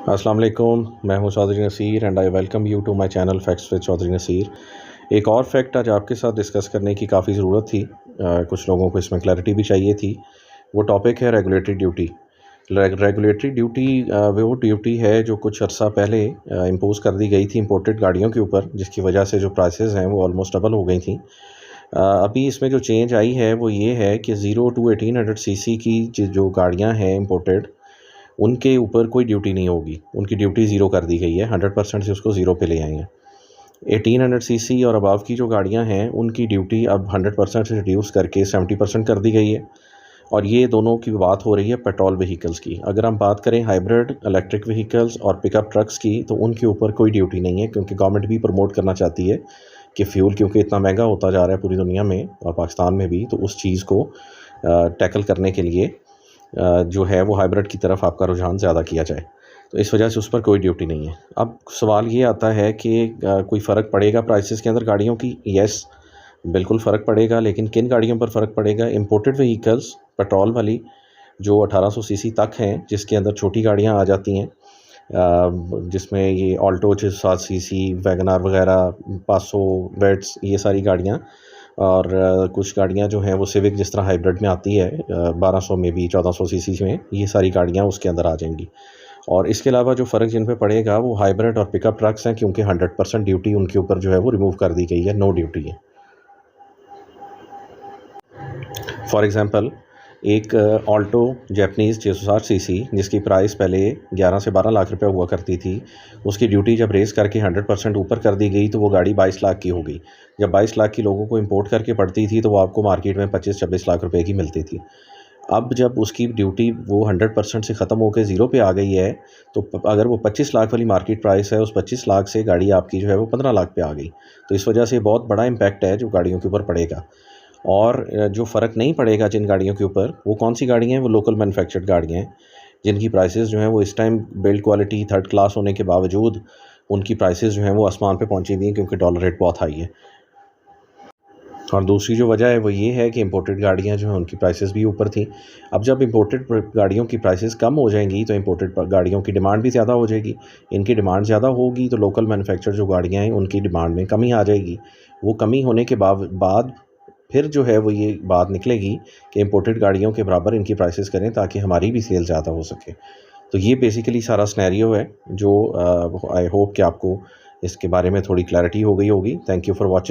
अस्सलाम वालेकुम, मैं हूं Chaudhary Naseer and I welcome you to my channel facts with Chaudhary Naseer. एक और फैक्ट आज आपके साथ डिस्कस करने की काफ़ी ज़रूरत थी। कुछ लोगों को इसमें क्लैरिटी भी चाहिए थी। वो टॉपिक है रेगुलेटरी ड्यूटी। रेगुलेटरी ड्यूटी वो ड्यूटी है जो कुछ अर्सा पहले इम्पोज कर दी गई थी इंपोर्टेड गाड़ियों के ऊपर, जिसकी वजह से जो प्राइसेस हैं वो ऑलमोस्ट डबल हो गई थी। अभी इसमें जो चेंज आई है वो ये है कि 0 to 1800 सीसी की जो गाड़ियाँ हैं इम्पोर्टेड, उनके ऊपर कोई ड्यूटी नहीं होगी। उनकी ड्यूटी ज़ीरो कर दी गई है, 100% से उसको ज़ीरो पे ले आए हैं। 1800 सीसी और अबव की जो गाड़ियां हैं उनकी ड्यूटी अब 100% से रिड्यूस करके 70% कर दी गई है। और ये दोनों की बात हो रही है पेट्रोल व्हीकल्स की। अगर हम बात करें हाइब्रिड इलेक्ट्रिक व्हीकल्स और पिकअप ट्रक्स की, तो उनके ऊपर कोई ड्यूटी नहीं है, क्योंकि गवर्नमेंट भी प्रमोट करना चाहती है कि फ्यूल क्योंकि इतना महंगा होता जा रहा है पूरी दुनिया में और पाकिस्तान में भी, तो उस चीज़ को टैकल करने के लिए जो है वो हाइब्रिड की तरफ आपका रुझान ज़्यादा किया जाए। तो इस वजह से उस पर कोई ड्यूटी नहीं है। अब सवाल ये आता है कि कोई फ़र्क पड़ेगा प्राइसेस के अंदर गाड़ियों की? यस, बिल्कुल फ़र्क पड़ेगा, लेकिन किन गाड़ियों पर फ़र्क पड़ेगा? इंपोर्टेड व्हीकल्स पेट्रोल वाली जो 1800 सीसी तक हैं, जिसके अंदर छोटी गाड़ियां आ जाती हैं, जिसमें ये ऑल्टो 7 सीसी, वैगनार वगैरह, 500 वेट्स, ये सारी गाड़ियां। और कुछ गाड़ियां जो हैं वो सिविक जिस तरह हाइब्रिड में आती है, 1200 में भी, 1400 सीसी में, ये सारी गाड़ियां उसके अंदर आ जाएंगी। और इसके अलावा जो फ़र्क जिन पे पड़ेगा वो हाइब्रिड और पिकअप ट्रक्स हैं, क्योंकि 100% ड्यूटी उनके ऊपर जो है वो रिमूव कर दी गई है, नो ड्यूटी है। फॉर एग्ज़ाम्पल, एक ऑल्टो जैपनीज़ 660 सीसी, जिसकी प्राइस पहले 11 से 12 लाख रुपए हुआ करती थी, उसकी ड्यूटी जब रेस करके 100% ऊपर कर दी गई तो वो गाड़ी 22 लाख की हो गई। जब 22 लाख की लोगों को इंपोर्ट करके पड़ती थी तो वो आपको मार्केट में 25-26 लाख रुपए की मिलती थी। अब जब उसकी ड्यूटी वो 100% से ख़त्म होकर ज़ीरो पे आ गई है, तो अगर वो 25 लाख वाली मार्केट प्राइस है, उस 25 लाख से गाड़ी आपकी जो है वो 15 लाख पे आ गई। तो इस वजह से बहुत बड़ा इम्पैक्ट है जो गाड़ियों के ऊपर पड़ेगा। और जो फ़र्क नहीं पड़ेगा जिन गाड़ियों के ऊपर, वो कौन सी गाड़ियाँ हैं? वो लोकल मैन्युफैक्चर्ड गाड़ियाँ हैं, जिनकी प्राइसेस जो हैं वो इस time build quality third class होने के बावजूद उनकी प्राइसेस जो हैं वो आसमान पे पहुंची हुई हैं, क्योंकि डॉलर रेट बहुत हाई है। और दूसरी जो वजह है वो ये है कि इंपोर्टेड गाड़ियाँ जो हैं उनकी प्राइसेस भी ऊपर थी। अब जब इंपोर्टेड गाड़ियों की प्राइसेस कम हो जाएंगी तो इंपोर्टेड गाड़ियों की डिमांड भी ज़्यादा हो जाएगी। इनकी डिमांड ज़्यादा होगी तो लोकल मैन्युफैक्चर जो गाड़ियाँ हैं उनकी डिमांड में कमी आ जाएगी। वो कमी होने के बाद फिर जो है वो ये बात निकलेगी कि इंपोर्टेड गाड़ियों के बराबर इनकी प्राइसेस करें, ताकि हमारी भी सेल ज़्यादा हो सके। तो ये बेसिकली सारा सिनेरियो है, जो आई होप कि आपको इसके बारे में थोड़ी क्लैरिटी हो गई होगी। Thank you for watching.